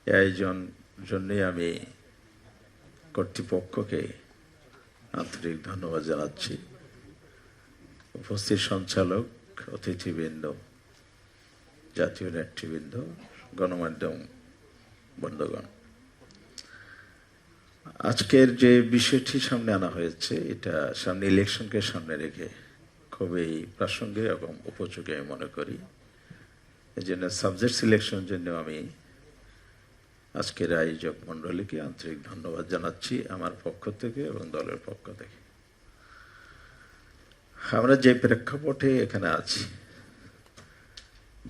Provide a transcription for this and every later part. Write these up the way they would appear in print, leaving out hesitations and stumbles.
এই আয়োজন জন্যই আমি কর্তৃপক্ষকে আন্তরিক ধন্যবাদ জানাচ্ছি। উপস্থিত সঞ্চালক, অতিথিবৃন্দ, জাতীয় নেতৃবৃন্দ, গণমাধ্যম বন্ধুগণ, আজকের যে বিষয়টি সামনে আনা হয়েছে এটা সামনে ইলেকশনকে সামনে রেখে খুবই প্রাসঙ্গিক এবং উপযোগী আমি মনে করি। এই জন্য সাবজেক্ট সিলেকশনের জন্য আমি আজকের আয়োজক মণ্ডলীকে আন্তরিক ধন্যবাদ জানাচ্ছি আমার পক্ষ থেকে এবং দলের পক্ষ থেকে। আমরা যে প্রেক্ষাপটে এখানে আছি,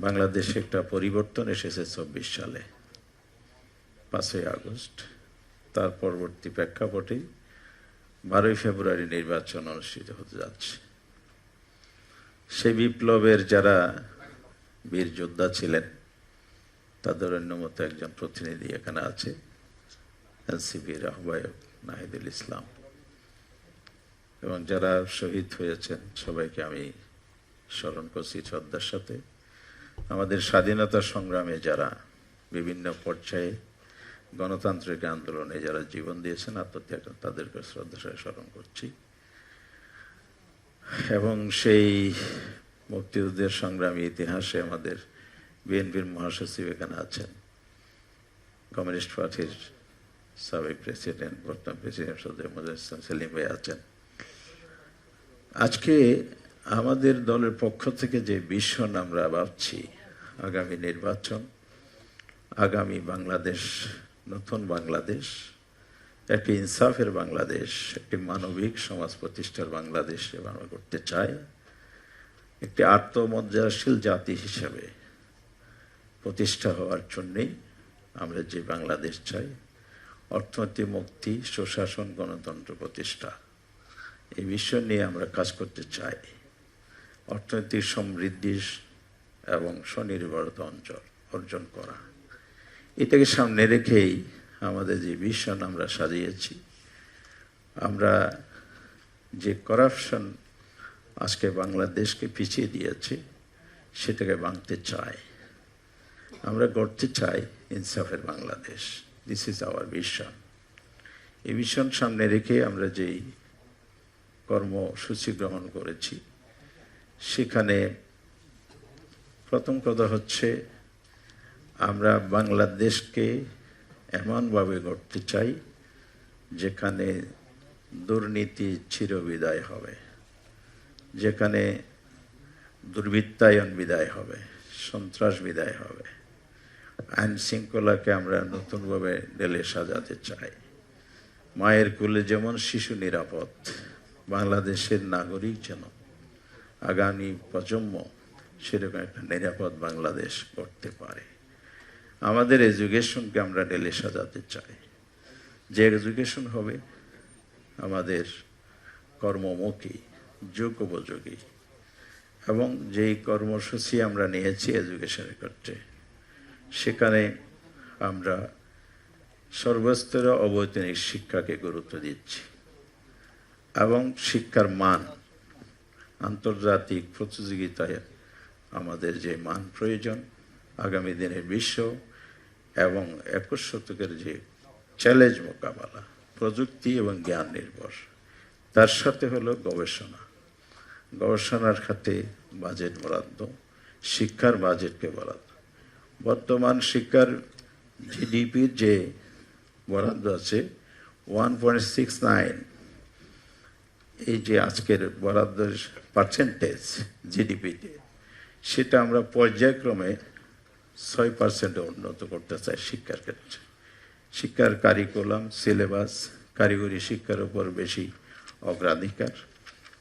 বাংলাদেশে একটা পরিবর্তন এসেছে ২৪ সালে ৫ই আগস্ট। তার পরবর্তী প্রেক্ষাপটে ১২ই ফেব্রুয়ারি নির্বাচন অনুষ্ঠিত হতে যাচ্ছে। সেই বিপ্লবের যারা বীর যোদ্ধা ছিলেন তাদের অন্যমত একজন প্রতিনিধি এখানে আছে, এনসিপির আহ্বায়ক নাহিদুল ইসলাম, এবং যারা শহীদ হয়েছেন সবাইকে আমি স্মরণ করছি শ্রদ্ধার সাথে। আমাদের স্বাধীনতা সংগ্রামে যারা বিভিন্ন পর্যায়ে গণতান্ত্রিক আন্দোলনে যারা জীবন দিয়েছেন, আত্মত্যাগ, তাদেরকে শ্রদ্ধার সাথে স্মরণ করছি। এবং সেই মুক্তিযুদ্ধের সংগ্রামী ইতিহাসে আমাদের বিএনপির মহাসচিব এখানে আছেন, কমিউনিস্ট পার্টির সাবেক প্রেসিডেন্ট, বর্তমান প্রেসিডেন্ট সৈয়দ মুজাহিদ ইসলাম সেলিম ভাই আছেন। আজকে আমাদের দলের পক্ষ থেকে যে ভিশন আমরা ভাবছি, আগামী নির্বাচন, আগামী বাংলাদেশ, নতুন বাংলাদেশ, একটি ইনসাফের বাংলাদেশ, একটি মানবিক সমাজ প্রতিষ্ঠার বাংলাদেশ আমরা করতে চাই। একটি আত্মমর্যাদাশীল জাতি হিসেবে প্রতিষ্ঠা হওয়ার জন্যেই আমরা যে বাংলাদেশ চাই, অর্থনৈতিক মুক্তি, সুশাসন, গণতন্ত্র প্রতিষ্ঠা, এই বিষয় নিয়ে আমরা কাজ করতে চাই। অর্থনৈতিক সমৃদ্ধি এবং স্বনির্ভরতা অর্জন করা, এটাকে সামনে রেখেই আমাদের যে ভিশন আমরা সাজিয়েছি। আমরা যে করাপশন আজকে বাংলাদেশকে পিছিয়ে দিয়েছে সেটাকে ভাঙতে চাই। আমরা গড়তে চাই ইনসাফের Bangladesh. This is our vision. এই ভিশন সামনে রেখে আমরা যেই কর্মসূচি গ্রহণ করেছি, সেখানে প্রথম কথা হচ্ছে আমরা বাংলাদেশকে এমনভাবে গড়তে চাই যেখানে দুর্নীতি চিরবিদায় হবে, যেখানে দুর্বৃত্তায়ন বিদায় হবে, সন্ত্রাস বিদায় হবে, আইন শৃঙ্খলাকে আমরা নতুনভাবে ঢেলে সাজাতে চাই। মায়ের কোলে যেমন শিশু নিরাপদ, বাংলাদেশের নাগরিক যেন আগামী প্রজন্ম সেরকম একটা নিরাপদ বাংলাদেশ করতে পারে। আমাদের এডুকেশনকে আমরা ঢেলে সাজাতে চাই, যে এডুকেশন হবে আমাদের কর্মমুখী, যোগ্যোপযোগী, এবং যেই কর্মসূচি আমরা নিয়েছি এডুকেশনের ক্ষেত্রে, সেখানে আমরা সর্বস্তরে অবৈতনিক শিক্ষাকে গুরুত্ব দিচ্ছি এবং শিক্ষার মান, আন্তর্জাতিক প্রতিযোগিতায় আমাদের যে মান প্রয়োজন, আগামী দিনের বিশ্ব এবং ২১ শতকের যে চ্যালেঞ্জ মোকাবেলা, প্রযুক্তি এবং জ্ঞান নির্ভর, তার সাথে হলো গবেষণা, গবেষণার খাতে বাজেট বরাদ্দ, শিক্ষার বাজেটকে বরাদ্দ। বর্তমান শিক্ষার জিডিপির যে বরাদ্দ আছে 1.69, এই যে আজকের বরাদ্দের পার্সেন্টেজ জিডিপিতে, সেটা আমরা পর্যায়ক্রমে ৬% উন্নত করতে চাই শিক্ষার ক্ষেত্রে। শিক্ষার কারিকুলাম, সিলেবাস, কারিগরি শিক্ষার উপর বেশি অগ্রাধিকার,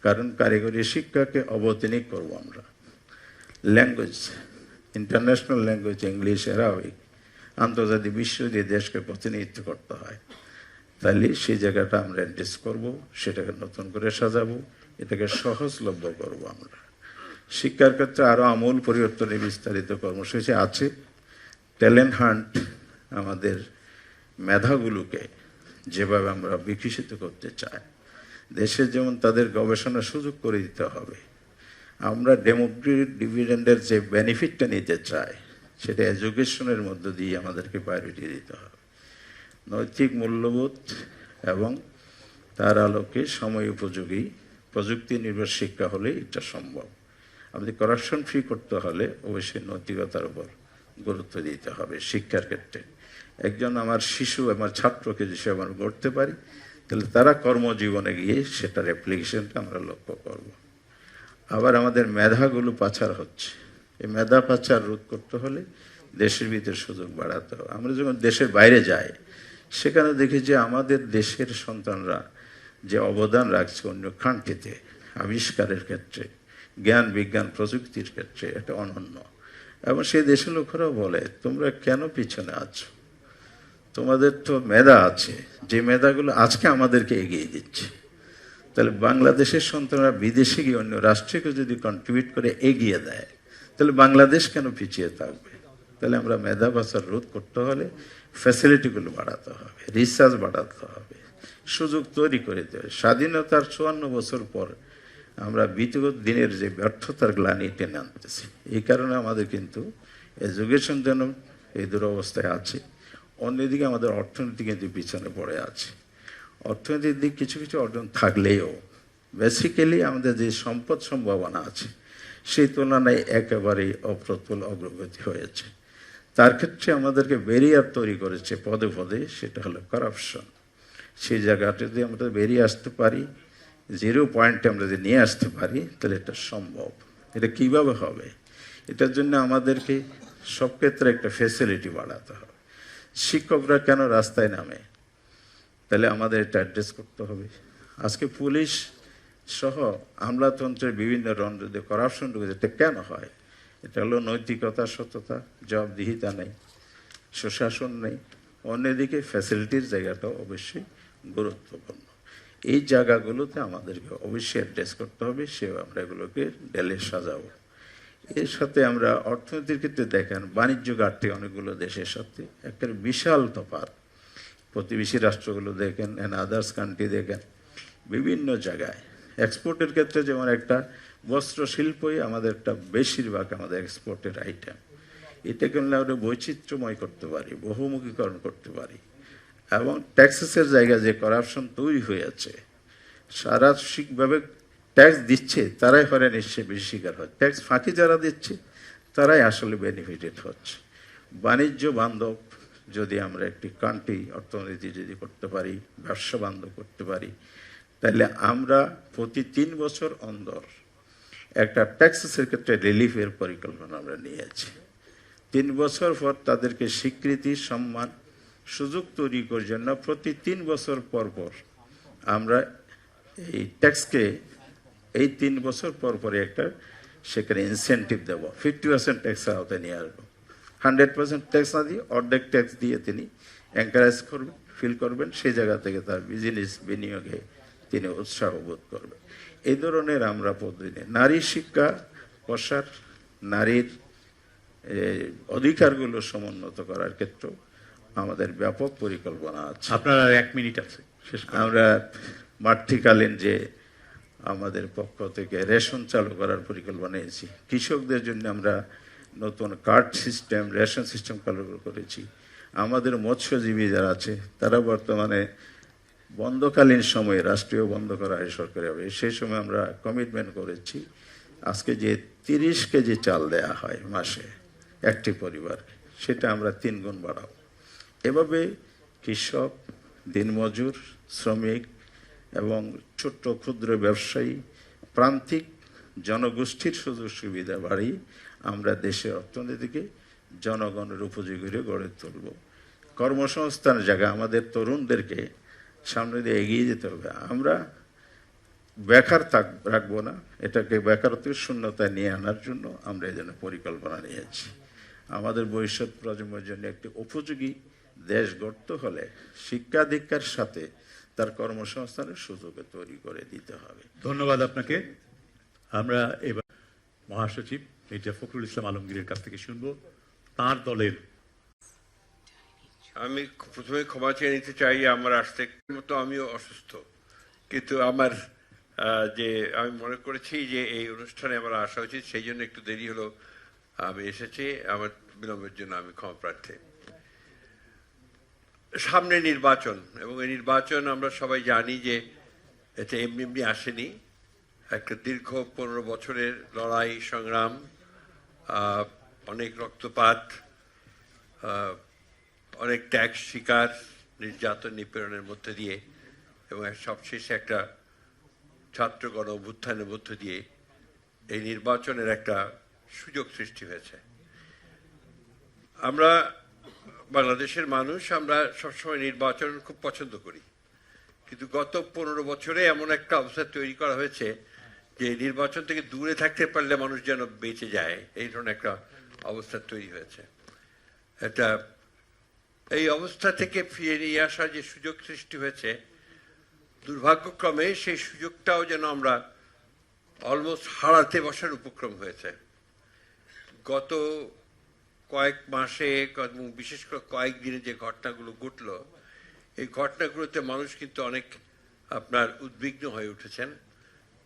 কারণ কারিগরি শিক্ষাকে অবৈতনিক করব আমরা। Language, international language English, Arabic, আন্তর্জাতিক বিশ্ব যে দেশকে প্রতিনিধিত্ব করতে হয়, তাহলে সেই জায়গাটা আমরা অ্যাডজাস্ট করবো, সেটাকে নতুন করে সাজাবো, এটাকে সহজলভ্য করব আমরা। শিক্ষার ক্ষেত্রে আরও আমূল পরিবর্তনের বিস্তারিত কর্মসূচি আছে। ট্যালেন্ট হান্ট, আমাদের মেধাগুলোকে যেভাবে আমরা বিকশিত করতে চাই, দেশের যেমন তাদের গবেষণার সুযোগ করে দিতে হবে, আমরা ডেমোক্রেটিক ডিভিডেন্ডের যে বেনিফিটটা নিতে চাই সেটা এডুকেশনের মধ্য দিয়ে আমাদেরকে প্রায়োরিটি দিতে হবে। নৈতিক মূল্যবোধ এবং তার আলোকে সময় উপযোগী প্রযুক্তি নির্ভর শিক্ষা হলে এটা সম্ভব। আমাদের করাপশন ফ্রি করতে হলে অবশ্যই নৈতিকতার উপর গুরুত্ব দিতে হবে শিক্ষার ক্ষেত্রে। একজন আমার শিশু, আমার ছাত্রকে যদি আমরা গড়তে পারি, তাহলে তারা কর্মজীবনে গিয়ে সেটার অ্যাপ্লিকেশনটা আমরা লক্ষ্য করব। আবার আমাদের মেধাগুলো পাচার হচ্ছে, এই মেধা পাচার রোধ করতে হলে দেশের ভিতরে সুযোগ বাড়াতে হবে। আমরা যখন দেশের বাইরে যাই, সেখানে দেখি যে আমাদের দেশের সন্তানরা যে অবদান রাখছে অন্য কান্ট্রিতে আবিষ্কারের ক্ষেত্রে, জ্ঞান বিজ্ঞান প্রযুক্তির ক্ষেত্রে, এটা অনন্য। এবং সেই দেশের লোকেরাও বলে, তোমরা কেন পিছনে আছো? তোমাদের তো মেধা আছে, যে মেধাগুলো আজকে আমাদেরকে এগিয়ে দিচ্ছে। তাহলে বাংলাদেশের সন্তানরা বিদেশে গিয়ে অন্য রাষ্ট্রকে যদি কন্ট্রিবিউট করে এগিয়ে দেয়, তাহলে বাংলাদেশ কেন পিছিয়ে থাকবে? তাহলে আমরা মেধা পাচার রোধ করতে হলে ফ্যাসিলিটিগুলো বাড়াতে হবে, রিসার্চ বাড়াতে হবে, সুযোগ তৈরি করে দিতে হবে। স্বাধীনতার 54 বছর পর আমরা বিগত দিনের যে ব্যর্থতার গ্লানি টেনে আনতেছি, এই কারণে আমাদের কিন্তু এডুকেশন যেন এই দুরবস্থায় আছে। অন্যদিকে আমাদের অর্থনীতি কিন্তু পিছনে পড়ে আছে। অর্থনীতির দিক কিছু কিছু অর্জন থাকলেও বেসিক্যালি আমাদের যে সম্পদ সম্ভাবনা আছে, সেই তুলনায় একেবারেই অপ্রতুল অগ্রগতি হয়েছে। তার ক্ষেত্রে আমাদেরকে ব্যারিয়ার তৈরি করেছে পদে পদে, সেটা হলো করাপশন। সেই জায়গাটা যদি আমরা বেরিয়ে আসতে পারি, 0 পয়েন্টে আমরা যদি নিয়ে আসতে পারি, তাহলে এটা সম্ভব। এটা কিভাবে হবে? এটার জন্য আমাদেরকে সব ক্ষেত্রে একটা ফ্যাসিলিটি বাড়াতে হবে। শিক্ষকরা কেন রাস্তায় নামে? তাহলে আমাদের এটা অ্যাড্রেস করতে হবে। আজকে পুলিশ সহ আমলাতন্ত্রের বিভিন্ন রন্ধ্রে করাপশন ঢুকেছে, এটা কেন হয়? এটা হলো নৈতিকতা, সততা, জবাবদিহিতা নেই, সুশাসন নেই। অন্যদিকে ফ্যাসিলিটির জায়গাটাও অবশ্যই গুরুত্বপূর্ণ। এই জায়গাগুলোতে আমাদেরকে অবশ্যই অ্যাড্রেস করতে হবে, সেও আমরা এগুলোকে ডেলে সাজাবো। এর সাথে আমরা অর্থনীতির ক্ষেত্রে দেখেন, বাণিজ্য ঘাটতি অনেকগুলো দেশের সাথে একটা বিশাল তফাৎ। প্রতিবেশী রাষ্ট্রগুলো দেখেন, আদার্স কান্ট্রি দেখেন, বিভিন্ন জায়গায় এক্সপোর্টের ক্ষেত্রে যেমন একটা বস্ত্র শিল্পই আমাদের একটা বেশিরভাগ আমাদের এক্সপোর্টের আইটেম। এটা করলে আমরা বৈচিত্র্যময় করতে পারি, বহুমুখীকরণ করতে পারি। এবং ট্যাক্সেসের জায়গায় যে করাপশন তৈরি হয়েছে, সারাশিকভাবে ট্যাক্স দিচ্ছে তারাই হয়রান নিশ্চয়ই বেশি শিকার হয়, ট্যাক্স ফাঁকি যারা দিচ্ছে তারাই আসলে বেনিফিটেড হচ্ছে। বাণিজ্য বান্ধব যদি আমরা একটি কান্ট্রি অর্থনীতি যদি করতে পারি, ব্যবসা বান্ধব করতে পারি, তাহলে আমরা প্রতি 3 বছর অন্তর একটা ট্যাক্সেসের ক্ষেত্রে রিলিফের পরিকল্পনা আমরা নিয়েছি। 3 বছর পর তাদেরকে স্বীকৃতি, সম্মান, সুযোগ তৈরি করার জন্য প্রতি 3 বছর পর পর আমরা এই ট্যাক্সকে এই 3 বছর পর পরে একটা সেখানে ইনসেন্টিভ দেব। 50% ট্যাক্সের আওতায় নিয়ে আসবো। 100% ট্যাক্স না দিয়ে অর্ধেক ট্যাক্স দিয়ে তিনি এনকারেজ করবেন, ফিল করবেন, সেই জায়গা থেকে তার বিজনেস বিনিয়োগে তিনি উৎসাহ বোধ করবেন। এই ধরনের আমরা প্রতিদিনে নারী শিক্ষা প্রসার, নারীর অধিকারগুলো সমুন্নত করার ক্ষেত্রেও আমাদের ব্যাপক পরিকল্পনা আছে। আপনার 1 মিনিট আছে, শেষ করুন। আমরা মাতৃকালীন যে আমাদের পক্ষ থেকে রেশন চালু করার পরিকল্পনা নিয়েছি। কৃষকদের জন্য আমরা নতুন কার্ড সিস্টেম, রেশন সিস্টেম চালু করেছি। আমাদের মৎস্যজীবী যারা আছে তারা বর্তমানে বন্ধকালীন সময়ে রাষ্ট্রীয় বন্ধ করা হয় সরকারি হবে, সেই সময় আমরা কমিটমেন্ট করেছি আজকে যে 30 কেজি চাল দেয়া হয় মাসে একটি পরিবার, সেটা আমরা 3 গুণ বাড়াবো। এভাবে কৃষক, দিনমজুর, শ্রমিক এবং ছোট্ট ক্ষুদ্র ব্যবসায়ী, প্রান্তিক জনগোষ্ঠীর সুযোগ সুবিধা বাড়িয়ে আমরা দেশের অর্থনীতিকে জনগণের উপযোগী করে গড়ে তুলব। কর্মসংস্থানের জায়গা আমাদের তরুণদেরকে সামনে দিয়ে এগিয়ে যেতে হবে। আমরা বেকার রাখবো না, এটাকে বেকারত্বের শূন্যতায় নিয়ে আনার জন্য আমরা এই জন্য পরিকল্পনা নিয়েছি। আমাদের ভবিষ্যৎ প্রজন্মের জন্য একটি উপযোগী দেশ গড়তে হলে শিক্ষা দীক্ষার সাথে তার কর্মসংস্থানের সুযোগ তৈরি করে দিতে হবে। ধন্যবাদ আপনাকে। আমরা এবার মহাসচিব মির্জা ফখরুল ইসলাম আলমগীরের কাছ থেকে শুনবো তার দলের। আমি প্রথমে ক্ষমা চেয়ে নিতে চাই, আমার আসতে মতো আমিও অসুস্থ, কিন্তু আমার যে আমি মনে করেছি যে এই অনুষ্ঠানে আমার আসা উচিত, সেই জন্য একটু দেরি হলো। আমি এসেছি, আমার বিলম্বের জন্য আমি ক্ষমা প্রার্থী। সামনে নির্বাচন, এবং এই নির্বাচন আমরা সবাই জানি যে এটা এমনি এমনি আসেনি। একটা দীর্ঘ 15 বছরের লড়াই সংগ্রাম, অনেক রক্তপাত, অনেক ত্যাগ শিকার, নির্যাতন নিপীড়নের মধ্যে দিয়ে এবং সবশেষে একটা ছাত্র গণ অভ্যুত্থানের মধ্য দিয়ে এই নির্বাচনের একটা সুযোগ সৃষ্টি হয়েছে। আমরা বাংলাদেশের মানুষ, আমরা সবসময় নির্বাচন খুব পছন্দ করি, কিন্তু গত 15 বছরে এমন একটা অবস্থা তৈরি করা হয়েছে যে নির্বাচন থেকে দূরে থাকতে পারলে মানুষ যেন বেঁচে যায়, এই ধরনের একটা অবস্থা তৈরি হয়েছে। এটা এই অবস্থা থেকে ফিরে নিয়ে আসার যে সুযোগ সৃষ্টি হয়েছে, দুর্ভাগ্যক্রমে সেই সুযোগটাও যেন আমরা অলমোস্ট হারাতে বসার উপক্রম হয়েছে। গত কয়েক মাসে, বিশেষ করে কয়েকদিনে যে ঘটনাগুলো ঘটল, এই ঘটনাগুলোতে মানুষ কিন্তু অনেক আপনার উদ্বিগ্ন হয়ে উঠেছেন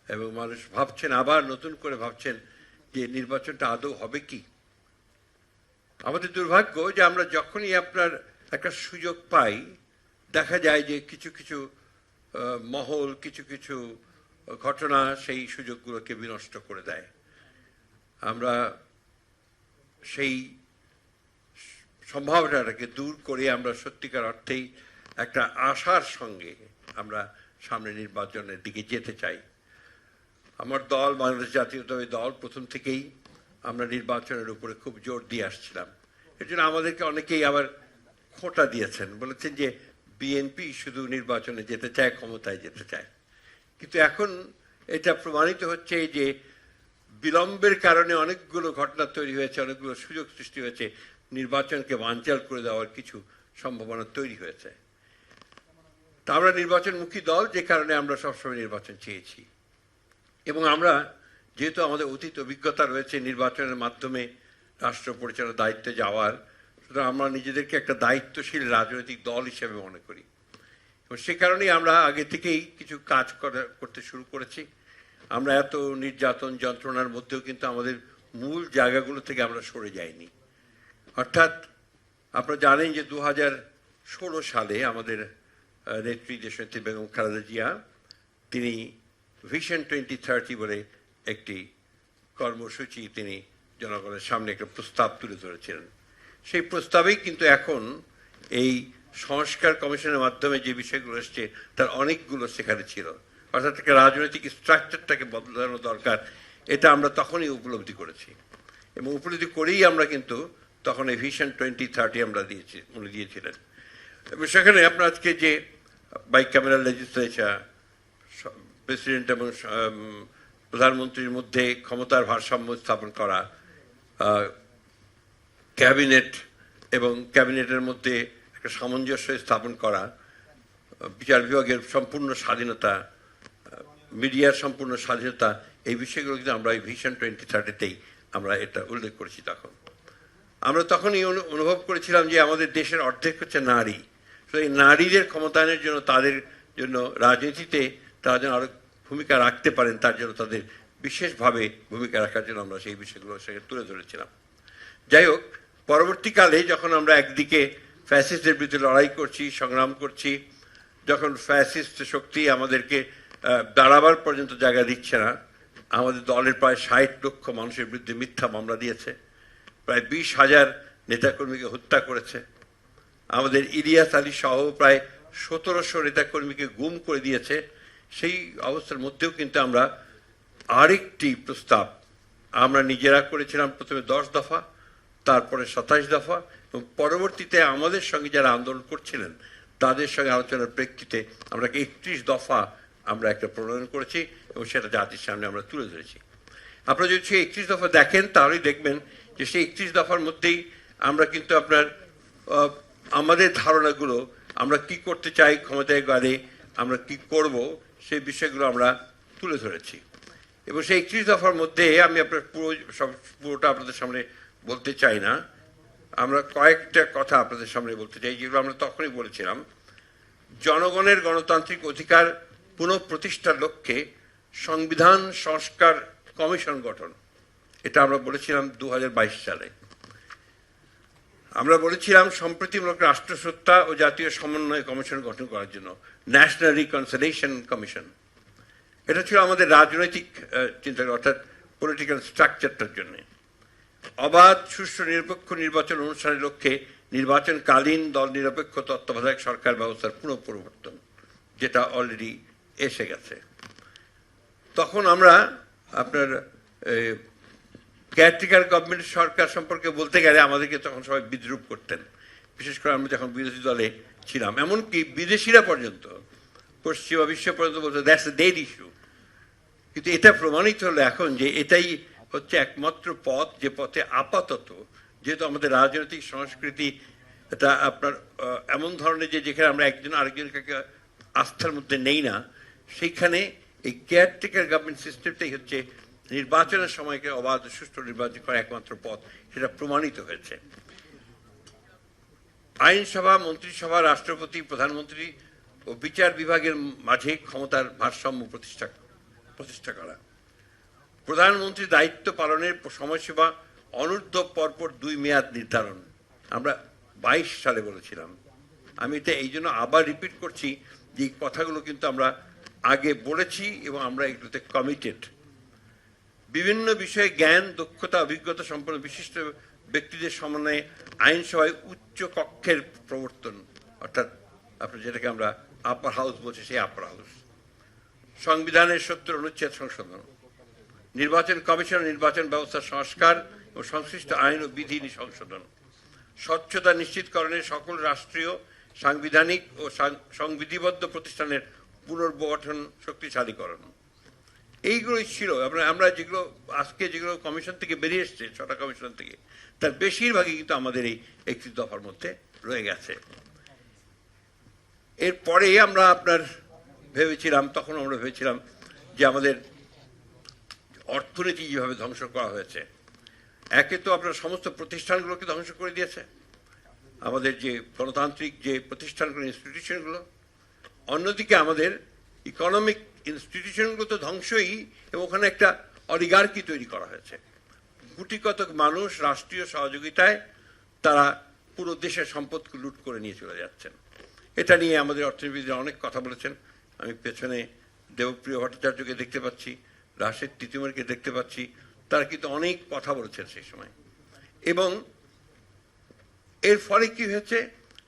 এবং মানুষ ভাবছেন, আবার নতুন করে ভাবছেন যে নির্বাচনটা আদৌ হবে কি। আমাদের দুর্ভাগ্য যে আমরা যখনই আপনার একটা সুযোগ পাই, দেখা যায় যে কিছু কিছু মহল, কিছু কিছু ঘটনা সেই সুযোগগুলোকে বিনষ্ট করে দেয়। আমরা সেই সম্ভাবনাটাকে দূর করে আমরা সত্যিকার অর্থেই একটা আশার সঙ্গে আমরা সামনে নির্বাচনের দিকে যেতে চাই। আমার দল, বাংলাদেশ জাতীয়তাবাদী দল, প্রথম থেকেই আমরা নির্বাচনের উপরে খুব জোর দিয়ে আসছিলাম। এর জন্য আমাদেরকে অনেকেই আবার খোঁটা দিয়েছেন, বলেছেন যে বিএনপি শুধু নির্বাচনে যেতে চায়, ক্ষমতায় যেতে চায়। কিন্তু এখন এটা প্রমাণিত হচ্ছে যে বিলম্বের কারণে অনেকগুলো ঘটনা তৈরি হয়েছে, অনেকগুলো সুযোগ সৃষ্টি হয়েছে, নির্বাচনকে বানচাল করে দেওয়ার কিছু সম্ভাবনা তৈরি হয়েছে। তা আমরা নির্বাচনমুখী দল, যে কারণে আমরা সবসময় নির্বাচন চেয়েছি। এবং আমরা যেহেতু আমাদের অতীত অভিজ্ঞতা রয়েছে নির্বাচনের মাধ্যমে রাষ্ট্র পরিচালনার দায়িত্বে যাওয়ার, সুতরাং আমরা নিজেদেরকে একটা দায়িত্বশীল রাজনৈতিক দল হিসেবে মনে করি এবং সে কারণেই আমরা আগে থেকেই কিছু কাজ করতে শুরু করেছি। আমরা এত নির্যাতন যন্ত্রণার মধ্যেও কিন্তু আমাদের মূল জায়গাগুলো থেকে আমরা সরে যাইনি। অর্থাৎ আপনারা জানেন যে 2016 সালে আমাদের নেত্রী দেশনেত্রী বেগম খালেদা জিয়া, তিনি ভিশন 2030 বলে একটি কর্মসূচি তিনি জনগণের সামনে একটা প্রস্তাব তুলে ধরেছিলেন। সেই প্রস্তাবেই কিন্তু এখন এই সংস্কার কমিশনের মাধ্যমে যে বিষয়গুলো এসছে তার অনেকগুলো সেখানে ছিল। অর্থাৎ একটা রাজনৈতিক স্ট্রাকচারটাকে বদলানো দরকার, এটা আমরা তখনই উপলব্ধি করেছি এবং উপলব্ধি করেই আমরা কিন্তু তখন এই ভিশন 2030 আমরা উনি দিয়েছিলেন। এবং সেখানে আপনার আজকে যে বাইক্যামেরাল লেজিসলেচার, প্রেসিডেন্ট এবং প্রধানমন্ত্রীর মধ্যে ক্ষমতার ভারসাম্য স্থাপন করা, ক্যাবিনেট এবং ক্যাবিনেটের মধ্যে একটা সামঞ্জস্য স্থাপন করা, বিচার বিভাগের সম্পূর্ণ স্বাধীনতা, মিডিয়ার সম্পূর্ণ স্বাধীনতা, এই বিষয়গুলো কিন্তু আমরা এই ভিশন 2030-তেই আমরা এটা উল্লেখ করেছি। তখন আমরা তখনই অনুভব করেছিলাম যে আমাদের দেশের অর্ধেক হচ্ছে নারী, তো এই নারীদের ক্ষমতায়নের জন্য, তাদের জন্য রাজনীতিতে তারা যেন আরো ভূমিকা রাখতে পারেন, তার জন্য তাদের বিশেষভাবে ভূমিকা রাখার জন্য আমরা সেই বিষয়গুলো সেখানে তুলে ধরেছিলাম। যাই হোক, পরবর্তীকালে যখন আমরা একদিকে ফ্যাসিস্টদের বিরুদ্ধে লড়াই করছি, সংগ্রাম করছি, যখন ফ্যাসিস্ট শক্তি আমাদেরকে দাঁড়াবার পর্যন্ত জায়গা দিচ্ছে না, আমাদের দলের প্রায় 60 লক্ষ মানুষের বিরুদ্ধে মিথ্যা মামলা দিয়েছে, প্রায় 20,000 নেতাকর্মীকে হত্যা করেছে, আমাদের ইলিয়াস আলী সহ প্রায় 1700 নেতাকর্মীকে গুম করে দিয়েছে। সেই অবস্থার মধ্যেও কিন্তু আমরা আরেকটি প্রস্তাব আমরা নিজেরা করেছিলাম, প্রথমে 10 দফা, তারপরে 27 দফা এবং পরবর্তীতে আমাদের সঙ্গে যারা আন্দোলন করছিলেন তাদের সঙ্গে আলোচনার প্রেক্ষিতে আমরা 31 দফা আমরা একটা প্রণয়ন করেছি এবং সেটা জাতির সামনে আমরা তুলে ধরেছি। আপনারা যদি সেই 31 দফা দেখেন তাহলেই দেখবেন যে সেই 31 দফার মধ্যেই আমরা কিন্তু আপনার আমাদের ধারণাগুলো, আমরা কি করতে চাই ক্ষমতায় গেলে, আমরা কি করব, সেই বিষয়গুলো আমরা তুলে ধরেছি। এবং সেই 31 দফার মধ্যে আমি আপনার পুরোটা আপনাদের সামনে বলতে চাই না, আমরা কয়েকটা কথা আপনাদের সামনে বলতে চাই যেগুলো আমরা তখনই বলেছিলাম। জনগণের গণতান্ত্রিক অধিকার পুনঃপ্রতিষ্ঠার লক্ষ্যে সংবিধান সংস্কার কমিশন গঠন, এটা আমরা বলেছিলাম 2022 সালে। আমরা বলেছিলাম সম্প্রীতিমূলক রাষ্ট্রসত্তা ও জাতীয় সমন্বয় কমিশন গঠন করার জন্য, ন্যাশনাল রিকনসিলিয়েশন কমিশন। এটা ছিল আমাদের রাজনৈতিক চিন্তা, অর্থাৎ পলিটিক্যাল স্ট্রাকচারটার জন্য। অবাধ সুষ্ঠু নিরপেক্ষ নির্বাচন অনুষ্ঠানের লক্ষ্যে নির্বাচনকালীন দল নিরপেক্ষ তত্ত্বাবধায়ক সরকার ব্যবস্থার পুনঃপরিবর্তন, যেটা অলরেডি এসে গেছে। তখন আমরা আপনার কেয়ারটেকার গভর্নমেন্ট সরকার সম্পর্কে বলতে গেলে আমাদেরকে তখন সবাই বিদ্রুপ করতেন, বিশেষ করে আমরা যখন বিরোধী দলে ছিলাম। এমনকি বিদেশিরা পর্যন্ত, পশ্চিমা বিশ্ব পর্যন্ত বলতো দ্যাটস এ ডেড ইস্যু। কিন্তু এটা প্রমাণিত হলো এখন যে এটাই হচ্ছে একমাত্র পথ, যে পথে আপাতত, যেহেতু আমাদের রাজনৈতিক সংস্কৃতি এটা আপনার এমন ধরনের যে যেখানে আমরা একজন আরেকজনকে আস্থার মধ্যে নেই না, সেইখানে এই কেয়ারটেকার গভর্নমেন্ট সিস্টেমটাই হচ্ছে নির্বাচনের সময়কে অবাধ সুষ্ঠু নির্বাচন করা একমাত্র পথ, সেটা প্রমাণিত হয়েছে। আইনসভা, মন্ত্রিসভা, রাষ্ট্রপতি, প্রধানমন্ত্রী ও বিচার বিভাগের মাঝে ক্ষমতার ভারসাম্য প্রতিষ্ঠা করা, প্রধানমন্ত্রীর দায়িত্ব পালনের সময়সীমা অনূর্ধ্ব পরপর 2 মেয়াদ নির্ধারণ। আমরা 22 সালে বলেছিলাম। আমি এটা এই জন্য আবার রিপিট করছি যে এই কথাগুলো কিন্তু আমরা আগে বলেছি এবং আমরা এগুলোতে কমিটেড। বিভিন্ন বিষয়ে জ্ঞান, দক্ষতা, অভিজ্ঞতা সম্পন্ন বিশিষ্ট ব্যক্তিদের সমন্বয়ে আইনসভায় উচ্চ কক্ষের প্রবর্তন, অর্থাৎ আপনার যেটাকে আমরা আপার হাউস বলছি, সেই আপার হাউস। সংবিধানের 70 অনুচ্ছেদ সংশোধন, নির্বাচন কমিশন, নির্বাচন ব্যবস্থার সংস্কার ও সংশ্লিষ্ট আইন ও বিধি সংশোধন, স্বচ্ছতা নিশ্চিতকরণে সকল রাষ্ট্রীয়, সাংবিধানিক ও সংবিধিবদ্ধ প্রতিষ্ঠানের পুনর্গঠন শক্তিশালীকরণ। এইগুলোই ছিল আমরা যেগুলো আজকে যেগুলো কমিশন থেকে বেরিয়ে এসছে, 6টা কমিশন থেকে, তার বেশিরভাগই কিন্তু আমাদের এই 31 দফার মধ্যে রয়ে গেছে। এরপরে আমরা তখন আমরা ভেবেছিলাম যে আমাদের অর্থনীতি যেভাবে ধ্বংস করা হয়েছে, একে তো আপনার সমস্ত প্রতিষ্ঠানগুলোকে ধ্বংস করে দিয়েছে, আমাদের যে গণতান্ত্রিক যে প্রতিষ্ঠানগুলো, ইনস্টিটিউশনগুলো, অন্যদিকে আমাদের ইকোনমিক ইনস্টিটিউশনগুলো তো ধ্বংসই, এবং ওখানে একটা অলিগার্কি তৈরি করা হয়েছে। কোটি কতক মানুষ রাষ্ট্রীয় সহযোগিতায় তারা পুরো দেশের সম্পদকে লুট করে নিয়ে চলে যাচ্ছেন। এটা নিয়ে আমাদের অর্থনীতিবিদরা অনেক কথা বলেছেন। আমি পেছনে দেবপ্রিয় ভট্টাচার্যকে দেখতে পাচ্ছি, রাশেদ তিতুমিরকে দেখতে পাচ্ছি, তারা কিন্তু অনেক কথা বলেছেন সেই সময়। এবং এর ফলে কি হয়েছে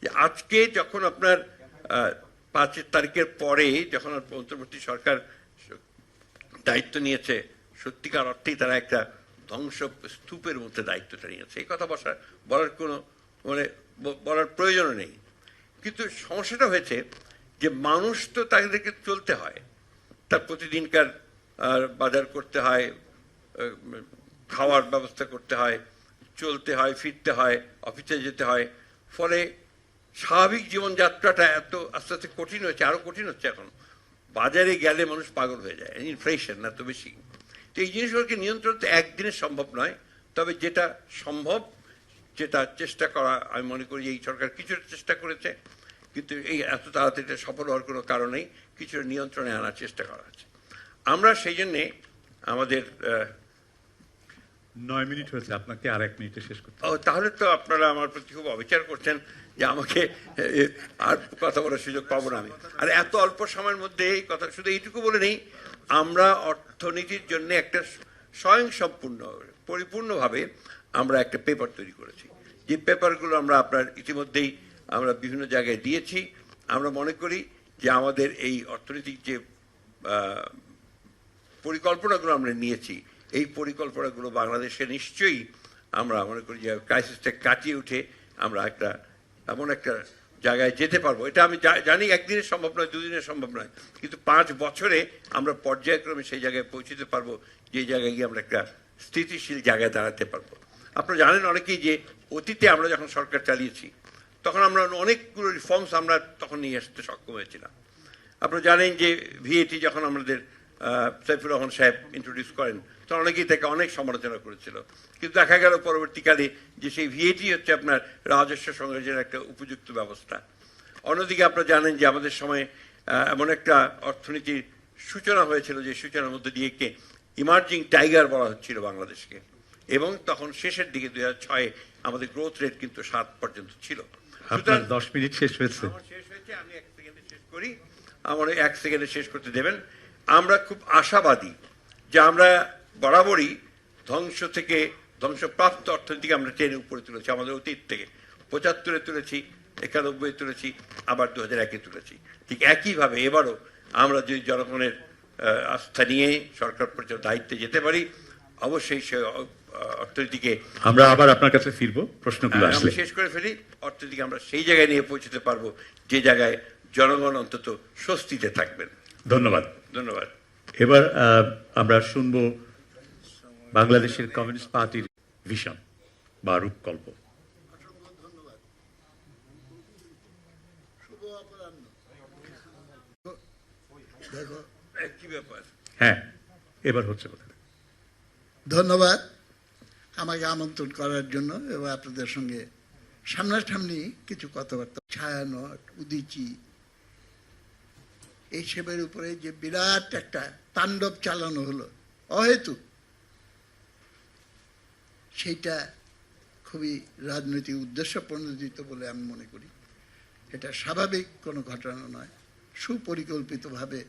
যে আজকে যখন আপনার 5 তারিখের পরে যখন অন্তর্বর্তী সরকার দায়িত্ব নিয়েছে, সত্যিকার অর্থেই তারা একটা ধ্বংস স্তূপের মধ্যে দায়িত্বটা নিয়েছে। এই কথা বলার কোনো বলার প্রয়োজনও নেই। কিন্তু সমস্যাটা হয়েছে যে মানুষ তো তাদেরকে চলতে হয়, তার প্রতিদিনকার বাজার করতে হয়, খাওয়ার ব্যবস্থা করতে হয়, চলতে হয়, ফিরতে হয়, অফিসে যেতে হয়। ফলে স্বাভাবিক জীবনযাত্রাটা এত আস্তে আস্তে কঠিন হয়েছে, আরো কঠিন হচ্ছে। এখন বাজারে গেলে মানুষ পাগল হয়ে যায়, ইনফ্লেশন এত বেশি। তো এই জিনিসগুলোকে নিয়ন্ত্রণ তো একদিনে সম্ভব নয়, তবে যেটা সম্ভব, যেটা চেষ্টা করা, আমি মনে করি এই সরকার কিছুটা চেষ্টা করেছে, কিন্তু এই এত তাড়াতাড়ি সফল হওয়ার কোনো কারণ নেই, কিছুটা নিয়ন্ত্রণে আনার চেষ্টা করা হচ্ছে। আমরা সেই জন্যে আমাদের 9 মিনিট হয়েছে, আপনাকে আর 1 মিনিটে শেষ করতে। তাহলে তো আপনারা আমার প্রতি খুব অবিচার করছেন যে আমাকে আর কথা বলার সুযোগ পাবো না আমি। আর এত অল্প সময়ের মধ্যে এই কথা, শুধু এইটুকু বলে নেই, আমরা অর্থনীতির জন্য একটা স্বয়ংসম্পূর্ণ পরিপূর্ণভাবে আমরা একটা পেপার তৈরি করেছি, যে পেপারগুলো আমরা আপনার ইতিমধ্যেই আমরা বিভিন্ন জায়গায় দিয়েছি। আমরা মনে করি যে আমাদের এই অর্থনৈতিক যে পরিকল্পনাগুলো আমরা নিয়েছি, এই পরিকল্পনাগুলো বাংলাদেশে নিশ্চয়ই আমরা মনে করি যে ক্রাইসিসটা কাটিয়ে উঠে আমরা একটা এমন একটা জায়গায় যেতে পারবো। এটা আমি জানি একদিনে সম্ভব নয়, 2 দিনে সম্ভব নয়, কিন্তু 5 বছরে আমরা পর্যায়ক্রমে সেই জায়গায় পৌঁছতে পারবো, যে জায়গায় গিয়ে আমরা একটা স্থিতিশীল জায়গায় দাঁড়াতে পারবো। আপনারা জানেন অনেকেই যে অতীতে আমরা যখন সরকার চালিয়েছি তখন আমরা অনেকগুলো রিফর্মস আমরা তখন নিয়ে আসতে সক্ষম হয়েছিলাম। আপনারা জানেন যে ভিএটি যখন আমাদের সাইফুর রহমান সাহেব ইন্ট্রোডিউস করেন, তখন অনেকেই তাকে অনেক সমালোচনা করেছিল, কিন্তু দেখা গেল পরবর্তীকালে যে সেই ভিএটি হচ্ছে আপনার রাজস্ব সংগ্রহের একটা উপযুক্ত ব্যবস্থা। অন্যদিকে আপনারা জানেন যে আমাদের সময় এমন একটা অর্থনীতির সূচনা হয়েছিল, যে সূচনার মধ্যে দিয়ে ইমার্জিং টাইগার বলা হচ্ছিল বাংলাদেশকে। এবং তখন শেষের দিকে 2006 আমাদের গ্রোথ রেট কিন্তু 7 পর্যন্ত ছিল। আপনার 10 মিনিট শেষ হয়েছে। আমার শেষ হয়েছে, আমি 1 সেকেন্ডে শেষ করি। আমার 1 সেকেন্ডে শেষ করতে দেবেন। আমরা খুব আশাবাদী যে আমরা বরাবরই ধ্বংসপ্রাপ্ত অর্থনীতিকে আমরা টেনে উপরে তুলেছি, আমাদের অতীত থেকে 75-এ তুলেছি, 91-এ তুলেছি, আবার 2001-এ তুলেছি। ঠিক একইভাবে এবারও আমরা যদি জনগণের আস্থা নিয়ে সরকার পরিচালনার দায়িত্বে যেতে পারি, অবশ্যই সে অর্থনীতিকে আমরা আবার আপনার কাছে ফিরবো প্রশ্নগুলো আসলে। আমি শেষ করে ফেলি। অর্থনীতিকে আমরা সেই জায়গায় নিয়ে পৌঁছতে পারবো যে জায়গায় জনগণ অন্তত স্বস্তিতে থাকবেন। ধন্যবাদ। ধন্যবাদ। এবার আমরা শুনবো বাংলাদেশের কমিউনিস্ট পার্টির ভিশন বা রূপকল্প। কি ব্যাপার? হ্যাঁ, এবার হচ্ছে কথা। ধন্যবাদ আমাকে আমন্ত্রণ করার জন্য এবং আপনাদের সঙ্গে সামনাসামনি কিছু কথাবার্তা। ছায়ানট, উদীচী এই সেবের উপরে যে বিরাট একটা তাণ্ডব চালানো হলো অহেতু, সেইটা খুবই রাজনৈতিক উদ্দেশ্য প্রণোদিত বলে আমি মনে করি। এটা স্বাভাবিক কোনো ঘটনা নয়, সুপরিকল্পিতভাবে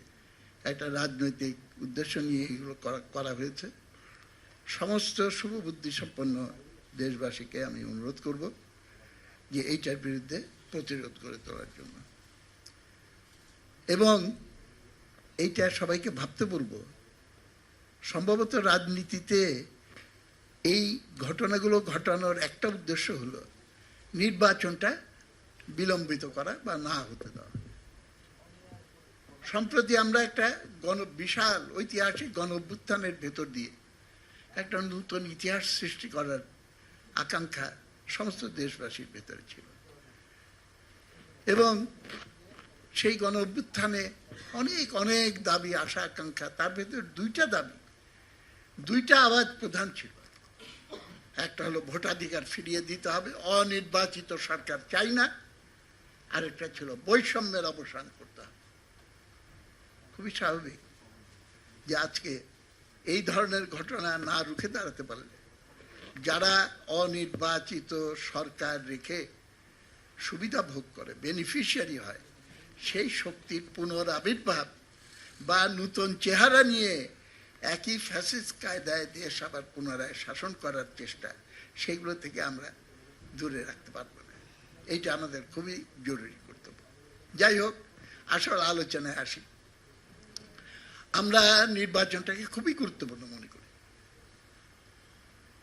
একটা রাজনৈতিক উদ্দেশ্য নিয়ে এগুলো করা হয়েছে। সমস্ত শুভবুদ্ধি সম্পন্ন দেশবাসীকে আমি অনুরোধ করব যে এইটার বিরুদ্ধে প্রতিরোধ করে তোলার জন্য, এবং এইটা সবাইকে ভাবতে বলবো। সম্ভবত রাজনীতিতে এই ঘটনাগুলো ঘটানোর একটা উদ্দেশ্য হলো নির্বাচনটা বিলম্বিত করা বা না হতে দেওয়া। সম্প্রতি আমরা একটা বিশাল ঐতিহাসিক গণ অভ্যুত্থানের ভেতর দিয়ে একটা নতুন ইতিহাস সৃষ্টি করার আকাঙ্ক্ষা সমস্ত দেশবাসীর ভেতরে ছিল, এবং সেই গণ অভ্যুত্থানে অনেক অনেক দাবি, আশা, আকাঙ্ক্ষা। তার ভেতরে দুইটা আওয়াজ প্রধান ছিল। একটা হলো ভোটাধিকার ফিরিয়ে দিতে হবে, অনির্বাচিত সরকার চাই না। আরেকটা ছিল বৈষম্যের অবসান করতে হবে। খুবই স্বাভাবিক যে আজকে এই ধরনের ঘটনা না রুখে দাঁড়াতে পারলে যারা অনির্বাচিত সরকার রেখে সুবিধা ভোগ করে, বেনিফিশিয়ারি হয়, সেই শক্তির পুনরাবির্ভাব বা নতুন চেহারা নিয়ে একই ফ্যাসিস্ট কায়দায় দেশ আবার পুনরায় শাসন করার চেষ্টা, সেগুলো থেকে আমরা দূরে রাখতে পারবো না। এইটা আমাদের খুবই জরুরি কর্তব্য। যাই হোক, আসল আলোচনায় আসি। আমরা নির্বাচনটাকে খুবই গুরুত্বপূর্ণ মনে করি।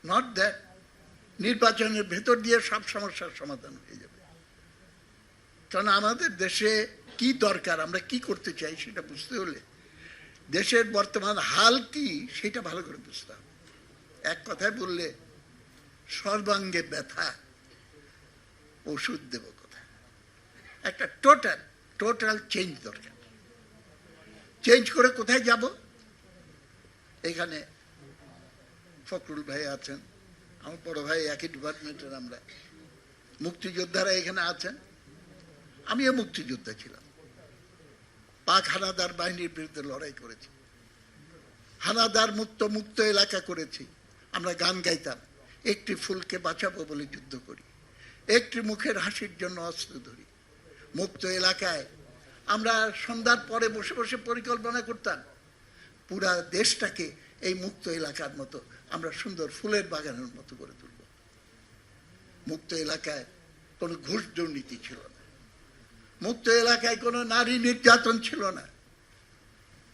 নট দ্যাট নির্বাচনের ভেতর দিয়ে সব সমস্যার সমাধান হয়ে যাবে, কারণ আমাদের দেশে কি দরকার, আমরা কি করতে চাই সেটা বুঝতে হলে দেশের বর্তমান হাল কি সেটা ভালো করে বুঝতে হবে। এক কথায় বললে সর্বাঙ্গে ব্যথা, ওষুধ দেব কোথায়? একটা টোটাল চেঞ্জ দরকার। চেঞ্জ করে কোথায় যাব? এখানে ফখরুল ভাই আছেন, আমার বড় ভাই একই ডিপার্টমেন্টের, আমরা মুক্তিযোদ্ধারা এখানে আছেন। আমিও মুক্তিযোদ্ধা ছিলাম, পাক হানাদার বাহিনীর বিরুদ্ধে লড়াই করেছি, হানাদার মুক্ত এলাকা করেছি। আমরা গান গাইতাম, একটি ফুলকে বাঁচাবো বলে যুদ্ধ করি, একটি মুখের হাসির জন্য অস্ত্র ধরি। মুক্ত এলাকায় আমরা সন্ধ্যার পরে বসে বসে পরিকল্পনা করতাম পুরা দেশটাকে এই মুক্ত এলাকার মতো আমরা সুন্দর ফুলের বাগানের মতো করে তুলব। মুক্ত এলাকায় কোনো ঘুষ দুর্নীতি ছিল না, মুক্ত এলাকায় কোনো নারী নির্যাতন ছিল না,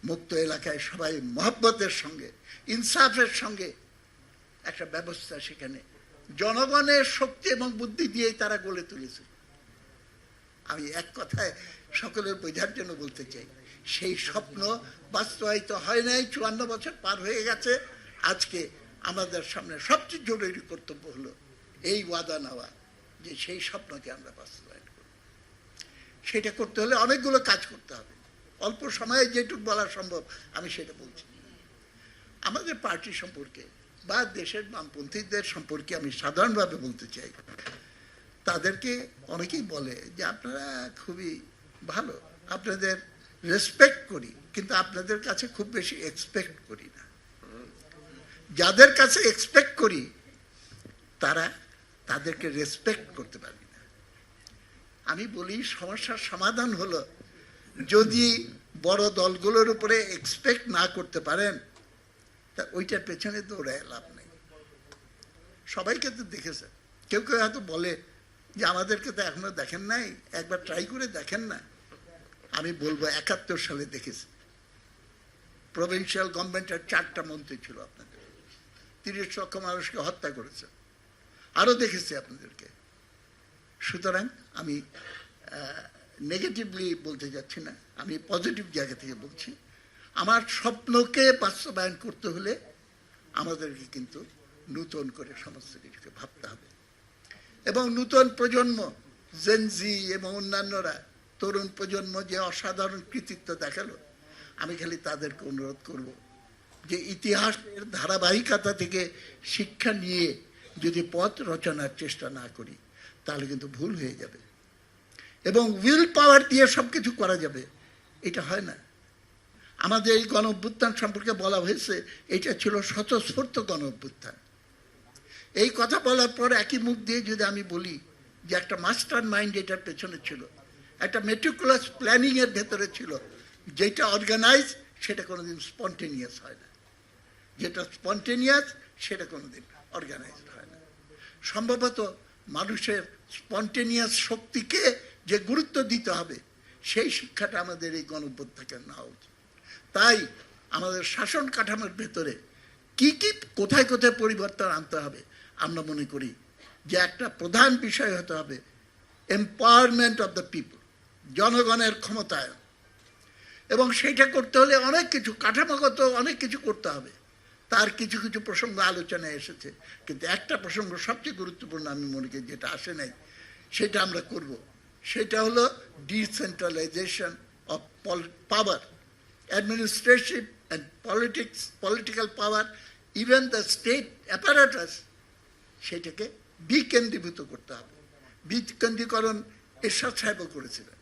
মুক্ত এলাকায় সবাই মহব্বতের সঙ্গে, ইনসাফের সঙ্গে একটা ব্যবস্থা সেখানে জনগণের শক্তি এবং বুদ্ধি দিয়েই তারা গড়ে তুলেছে। আমি এক কথায় সকলের বোঝার জন্য বলতে চাই, সেই স্বপ্ন বাস্তবায়িত হয় নাই। 54 বছর পার হয়ে গেছে। আজকে আমাদের সামনে সবচেয়ে জরুরি কর্তব্য হলো এই ওয়াদা নেওয়া যে সেই স্বপ্নকে আমরা বাস্তবায়ন করব। সেটা করতে হলে অনেকগুলো কাজ করতে হবে। অল্প সময়ে যেটুকু বলা সম্ভব আমি সেটা বলছি। আমাদের পার্টি সম্পর্কে বা দেশের বামপন্থীদের সম্পর্কে আমি সাধারণভাবে বলতে চাই, তাদেরকে অনেকেই বলে যে আপনারা খুবই ভালো, আপনাদের রেসপেক্ট করি, কিন্তু আপনাদের কাছে খুব বেশি এক্সপেক্ট করি না। যাদের কাছে এক্সপেক্ট করি তাদেরকে রেসপেক্ট করতে পারি না। আমি বলি সমস্যার সমাধান হলো যদি বড় দলগুলোর উপরে এক্সপেক্ট না করতে পারেন তা ওইটার পেছনে দৌড়ায় লাভ নেই। সবাইকে তো দেখেছে, কেউ কেউ হয়তো বলে যে আমাদেরকে তো এখনো দেখেন নাই, একবার ট্রাই করে দেখেন না। আমি বলবো 71 সালে দেখেছি প্রভিন্সিয়াল গভর্নমেন্টের 4টা মন্ত্রী ছিল আপনাদের, 30 লক্ষ মানুষকে হত্যা করেছে, আরো দেখেছি আপনাদেরকে। সুতরাং আমি নেগেটিভলি বলতে যাচ্ছি না, আমি পজিটিভ জায়গা থেকে বলছি। আমার স্বপ্নকে বাস্তবায়ন করতে হলে আমাদেরকে কিন্তু নতুন করে সমস্ত কিছুকে ভাবতে হবে। এবং নতুন প্রজন্ম জেনজি এবং অন্যান্যরা, তরুণ প্রজন্ম যে অসাধারণ কৃতিত্ব দেখালো, আমি খালি তাদেরকে অনুরোধ করব যে ইতিহাসের ধারাবাহিকতা থেকে শিক্ষা নিয়ে যদি পথ রচনার চেষ্টা না করি তাহলে কিন্তু ভুল হয়ে যাবে। এবং উইল পাওয়ার দিয়ে সব কিছু করা যাবে এটা হয় না। আমাদের এই গণ অভ্যুত্থান সম্পর্কে বলা হয়েছে এটা ছিল স্বতঃস্ফূর্ত গণ অভ্যুত্থান। এই কথা বলার পর একই মুখ দিয়ে যদি আমি বলি যে একটা মাস্টার মাইন্ড এটার পেছনে ছিল, একটা মেটিকুলাস প্ল্যানিং এর ভেতরে ছিল, যেটা অর্গানাইজ সেটা কোনোদিন স্পন্টেনিয়াস হয় না, যেটা স্পন্টেনিয়াস সেটা কোনোদিন অর্গানাইজড হয় না। সম্ভবত মানুষের স্পন্টেনিয়াস শক্তিকে যে গুরুত্ব দিতে হবে সেই শিক্ষাটা আমাদের এই গণঅভ্যুত্থান থেকে নেওয়া উচিত। তাই আমাদের শাসন কাঠামোর ভেতরে কি কি কোথায় কোথায় পরিবর্তন আনতে হবে, আমরা মনে করি যে একটা প্রধান বিষয় হতে হবে এম্পাওয়ারমেন্ট অফ দ্য পিপল, জনগণের ক্ষমতায়ন। এবং সেইটা করতে হলে অনেক কিছু কাঠামোগত অনেক কিছু করতে হবে। তার কিছু কিছু প্রসঙ্গ আলোচনায় এসেছে, কিন্তু একটা প্রসঙ্গ সবচেয়ে গুরুত্বপূর্ণ আমি মনে করি যেটা আসে নাই, সেটা আমরা করব। সেটা হলো decentralisation of power, administrative and political power, even the state apparatus, সেটাকে বিকেন্দ্রীভূত করতে হবে। বিকেন্দ্রীকরণ এরশাদ সাহেবও করেছিলেন,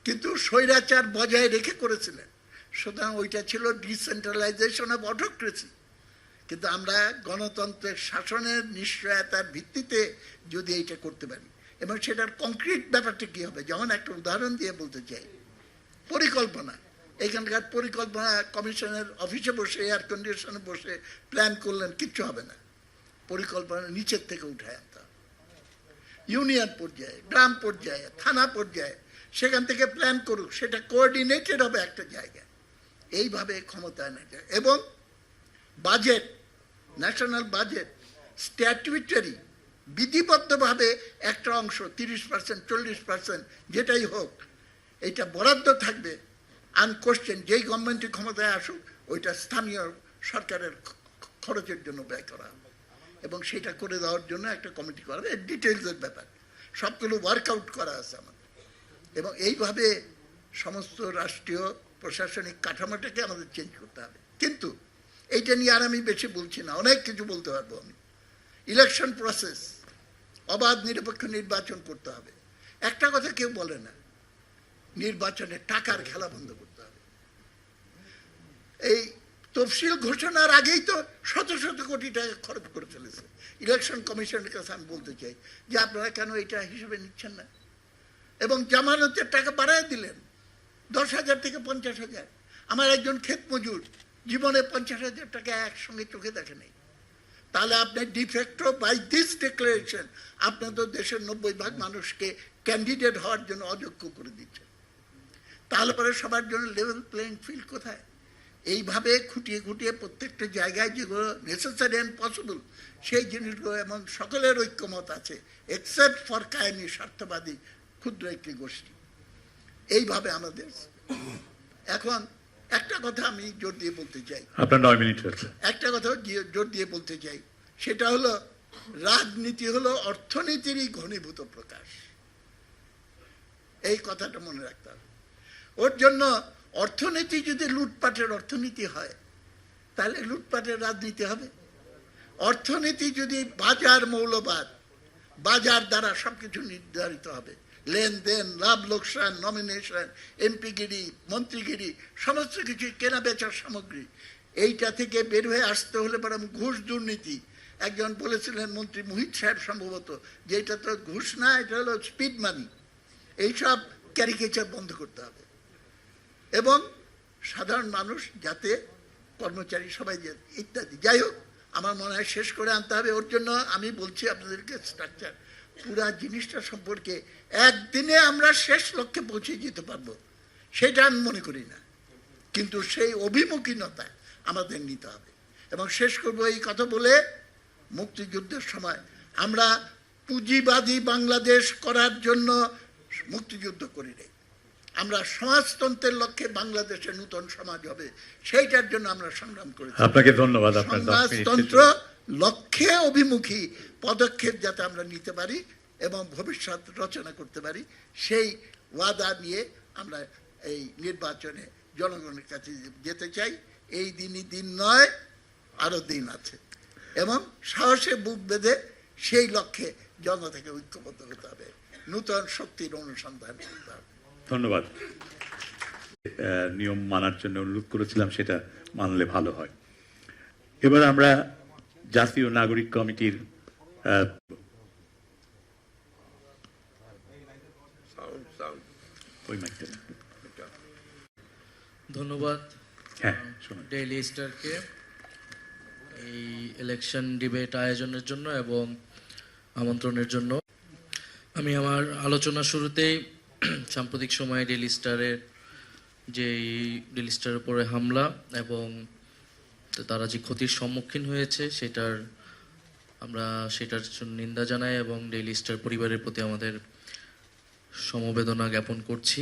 কিন্তু স্বৈরাচার বজায় রেখে করেছিলেন। সুতরাং ওইটা ছিল ডিসেন্ট্রালাইজেশন অফ অটোক্রেসি। কিন্তু আমরা গণতন্ত্রের শাসনের নিশ্চয়তার ভিত্তিতে যদি এইটা করতে পারি, এবং সেটার কংক্রিট ব্যাপারটা কী হবে, যেমন একটা উদাহরণ দিয়ে বলতে চাই, পরিকল্পনা। এইখানকার পরিকল্পনা কমিশনের অফিসে বসে এয়ার কন্ডিশনে বসে প্ল্যান করলেন কিচ্ছু হবে না। পরিকল্পনা নিচের থেকে উঠায় আনতে হবে, ইউনিয়ন পর্যায়ে, গ্রাম পর্যায়ে, থানা পর্যায়ে, সেখান থেকে প্ল্যান করুক, সেটা কোঅর্ডিনেটেড হবে একটা জায়গায়। এইভাবে ক্ষমতায়ন যায়। এবং বাজেট, ন্যাশনাল বাজেট, স্ট্যাটিউটারি বিধিবদ্ধভাবে একটা অংশ 30%, 40%, যেটাই হোক, এটা বরাদ্দ থাকবে আনকোশ্চেন। যেই গভর্নমেন্টে ক্ষমতায় আসুক ওইটা স্থানীয় সরকারের খরচের জন্য ব্যয় করা হবে। এবং সেটা করে দেওয়ার জন্য একটা কমিটি করা হবে। ডিটেলসের ব্যাপার সবগুলো ওয়ার্কআউট করা আছে আমাদের। এবং এইভাবে সমস্ত রাষ্ট্রীয় প্রশাসনিক কাঠামোটাকে আমাদের চেঞ্জ করতে হবে। কিন্তু এইটা নিয়ে আর আমি বেশি বলছি না, অনেক কিছু বলতে পারবো আমি। ইলেকশন প্রসেস, অবাধ নিরপেক্ষ নির্বাচন করতে হবে। একটা কথা কেউ বলে না, নির্বাচনে টাকার খেলা বন্ধ করতে হবে। এই তফসিল ঘোষণার আগেই তো শত শত কোটি টাকা খরচ করে ফেলেছে। ইলেকশন কমিশনের কাছে আমি বলতে চাই যে আপনারা কেন এটা হিসেবে নিচ্ছেন না? এবং জামানতের টাকা বাড়ায় দিলেন 10,000 থেকে 50,000। আমার একজন ক্ষেত মজুর জীবনে 50,000 টাকা একসঙ্গে চোখে দেখে নেই। তাহলে আপনি ডিফেক্টো বাই দিস ডিক্লারেশন আপনি তো দেশের 90% মানুষকে ক্যান্ডিডেট হওয়ার জন্য অযোগ্য করে দিচ্ছেন। তাহলে পরে সবার জন্য লেভেল প্লেইং ফিল্ড কোথায়? এইভাবে খুঁটিয়ে খুঁটিয়ে প্রত্যেকটা জায়গায় যেগুলো নেসেসারি অ্যান্ড পসিবল সেই জিনিসগুলো, এবং সকলের ঐক্যমত আছে এক্সেপ্ট ফর কায়েমি স্বার্থবাদী ক্ষুদ্র একটি গোষ্ঠী। এইভাবে আমাদের এখন একটা কথা আমি জোর দিয়ে বলতে চাই, আপনার 9 মিনিট হয়েছে। একটা কথা জোর দিয়ে বলতে চাই, সেটা হলো রাজনীতি হলো অর্থনীতিরই ঘনীভূত প্রকাশ। এই কথাটা মনে রাখতে হবে। ওর জন্য অর্থনীতি যদি লুটপাটের অর্থনীতি হয় তাহলে লুটপাটের রাজনীতি হবে। অর্থনীতি যদি বাজার মৌলবাদ, বাজার দ্বারা সবকিছু নির্ধারিত হবে, লেনদেন, লাভ লোকসান, নমিনেশন, এমপিগিরি, মন্ত্রীগিরি, সমস্ত কিছু কেনা বেচার সামগ্রী, এইটা থেকে বের হয়ে আসতে হলে পরে ঘুষ দুর্নীতি, একজন বলেছিলেন মন্ত্রী মোহিত সাহেব সম্ভবত, যে এটা তো ঘুষ না, এটা হলো স্পিড মানি। এইসব ক্যারিকেচার বন্ধ করতে হবে এবং সাধারণ মানুষ যাতে, কর্মচারী সবাই ইত্যাদি। যাই হোক, আমার মনে হয় শেষ করে আনতে হবে। ওর জন্য আমি বলছি আপনাদেরকে স্ট্রাকচার পুরা জিনিসটা সম্পর্কে একদিনে আমরা শেষ লক্ষ্যে পৌঁছে যেতে পারবো সেটা আমি মনে করি না, কিন্তু সেই অভিমুখীনতা আমাদের নিতে হবে। এবং শেষ করবো এই কথা বলে, মুক্তিযুদ্ধের সময় আমরা পুঁজিবাদী বাংলাদেশ করার জন্য মুক্তিযুদ্ধ করি নাই, আমরা সমাজতন্ত্রের লক্ষ্যে বাংলাদেশে নতুন সমাজ হবে সেইটার জন্য আমরা সংগ্রাম করেছি। আপনাকে ধন্যবাদ। আপনার 10 মিনিট শেষ সমাজতন্ত্র হলো। লক্ষ্যে অভিমুখী পদক্ষেপ যাতে আমরা নিতে পারি এবং ভবিষ্যৎ রচনা করতে পারি, সেই ওয়াদা নিয়ে আমরা এই নির্বাচনে জনগণের কাছে যেতে চাই। এই দিনই দিন নয়, আরো দিন আছে এবং সাহসে বুক বেঁধে সেই লক্ষ্যে জনতাকে ঐক্যবদ্ধ হতে হবে, নূতন শক্তির অনুসন্ধান করতে হবে। ধন্যবাদ। নিয়ম মানার জন্য অনুরোধ করেছিলাম, সেটা মানলে ভালো হয়। এবার আমরা জাতীয় নাগরিক কমিটির সাউন্ড ওই মাইকটা। ধন্যবাদ হ্যাঁ, শুনুন। ডেইলি স্টারকে এই ইলেকশন ডিবেট আয়োজনের জন্য এবং আমন্ত্রণের জন্য। আমি আমার আলোচনা শুরুতেই সাম্প্রতিক সময়ে ডেইলি স্টারের উপরে হামলা এবং তারা যে ক্ষতির সম্মুখীন হয়েছে সেটার জন্য নিন্দা জানাই এবং ডেইলি স্টার পরিবারের প্রতি আমাদের সমবেদনা জ্ঞাপন করছি।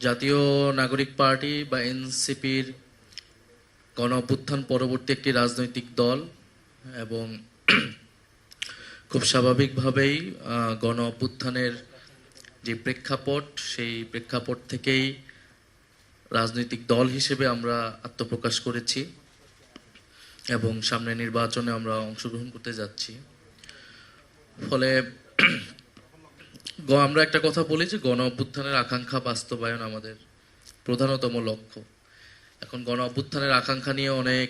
জাতীয় নাগরিক পার্টি বা এনসিপির গণ অভ্যুত্থান পরবর্তী একটি রাজনৈতিক দল এবং খুব স্বাভাবিকভাবেই গণ অভ্যুত্থানের যে প্রেক্ষাপট, সেই প্রেক্ষাপট থেকেই রাজনৈতিক দল হিসেবে আমরা আত্মপ্রকাশ করেছি এবং সামনে নির্বাচনে আমরা অংশগ্রহণ করতে যাচ্ছি। ফলে আমরা একটা কথা বলি যে গণ অভ্যুত্থানের আকাঙ্ক্ষা বাস্তবায়ন আমাদের প্রধানতম লক্ষ্য। এখন গণ অভ্যুত্থানের আকাঙ্ক্ষা নিয়ে অনেক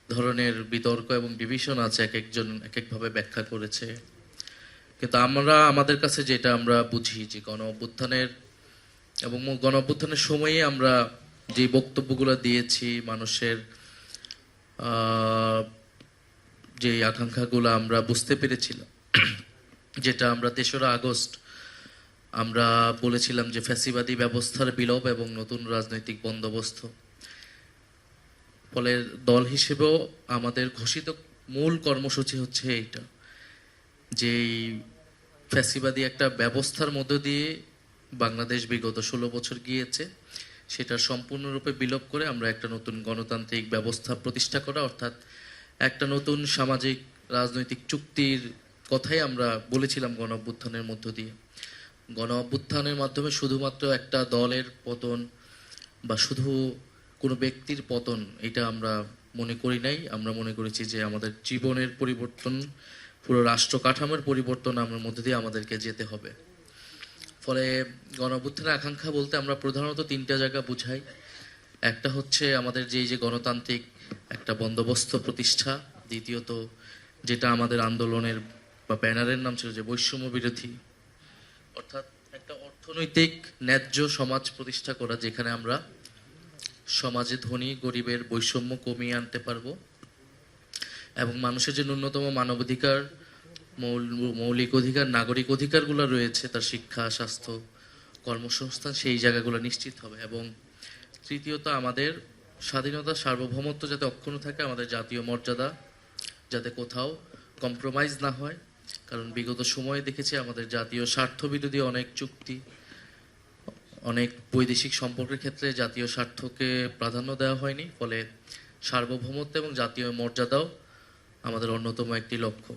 ধরনের বিতর্ক এবং ডিভিশন আছে, এক একজন এক একভাবে ব্যাখ্যা করেছে, কিন্তু আমাদের কাছে যেটা আমরা বুঝি যে গণ অভ্যুত্থানের এবং গণ অভ্যুত্থানের সময়ে আমরা যে বক্তব্যগুলো দিয়েছি, মানুষের যে আকাঙ্ক্ষাগুলো আমরা বুঝতে পেরেছিলাম, যেটা আমরা 3রা আগস্ট আমরা বলেছিলাম যে ফ্যাসিবাদী ব্যবস্থার বিলোপ এবং নতুন রাজনৈতিক বন্দোবস্ত। ফলে দল হিসেবেও আমাদের ঘোষিত মূল কর্মসূচি হচ্ছে এইটা, যে ফ্যাসিবাদী একটা ব্যবস্থার মধ্য দিয়ে বাংলাদেশ বিগত 16 বছর গিয়েছে, সেটা সম্পূর্ণরূপে বিলোপ করে আমরা একটা নতুন গণতান্ত্রিক ব্যবস্থা প্রতিষ্ঠা করা, অর্থাৎ একটা নতুন সামাজিক রাজনৈতিক চুক্তির কথাই আমরা বলেছিলাম গণ অভ্যুত্থানের মধ্য দিয়ে। গণ অভ্যুত্থানের মাধ্যমে শুধুমাত্র একটা দলের পতন বা শুধু কোনো ব্যক্তির পতন এটা আমরা মনে করি নাই। আমরা মনে করেছি যে আমাদের জীবনের পরিবর্তন, পুরো রাষ্ট্র কাঠামোর পরিবর্তন আমার মধ্যে দিয়ে আমাদেরকে যেতে হবে। ফলে গণ অভ্যুত্থানের আকাঙ্ক্ষা বলতে আমরা প্রধানত 3টা জায়গা বুঝাই। একটা হচ্ছে আমাদের যে গণতান্ত্রিক একটা বন্দোবস্ত প্রতিষ্ঠা, দ্বিতীয়ত যেটা আমাদের আন্দোলনের বা ব্যানারের নাম ছিল যে বৈষম্য বিরোধী, অর্থাৎ একটা অর্থনৈতিক ন্যায্য সমাজ প্রতিষ্ঠা করা, যেখানে আমরা সমাজে ধনী গরিবের বৈষম্য কমিয়ে আনতে পারবো এবং মানুষের যে ন্যূনতম মানবাধিকার, মৌলিক অধিকার, নাগরিক অধিকারগুলো রয়েছে, তার শিক্ষা, স্বাস্থ্য, কর্মসংস্থান, সেই জায়গাগুলো নিশ্চিত হবে। এবং তৃতীয়ত আমাদের স্বাধীনতা, সার্বভৌমত্ব যাতে অক্ষুণ্ণ থাকে, আমাদের জাতীয় মর্যাদা যাতে কোথাও কম্প্রোমাইজ না হয়। কারণ বিগত সময়ে দেখেছি আমাদের জাতীয় স্বার্থ বিরোধী অনেক চুক্তি, অনেক বৈদেশিক সম্পর্কের ক্ষেত্রে জাতীয় স্বার্থকে প্রাধান্য দেওয়া হয়নি। ফলে সার্বভৌমত্ব এবং জাতীয় মর্যাদাও আমাদের অন্যতম একটি লক্ষ্য।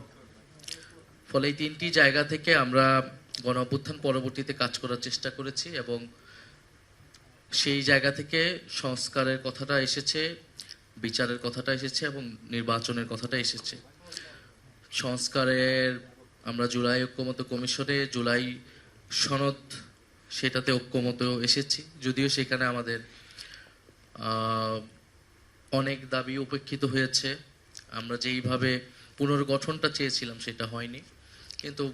ফলে এই 3টি জায়গা থেকে আমরা গণ অভ্যুত্থান পরবর্তীতে কাজ করার চেষ্টা করেছি এবং সেই জায়গা থেকে সংস্কারের কথাটা এসেছে, বিচারের কথাটা এসেছে এবং নির্বাচনের কথাটা এসেছে। সংস্কারের আমরা জুলাই ঐক্যমত কমিশনে জুলাই সনদ, সেটাতে ঐক্যমত এসেছি, যদিও সেখানে আমাদের আহ, অনেক দাবি উপেক্ষিত হয়েছে। আমরা যেইভাবে পুনর্গঠনটা চেয়েছিলাম সেটা হয়নি, কিন্তু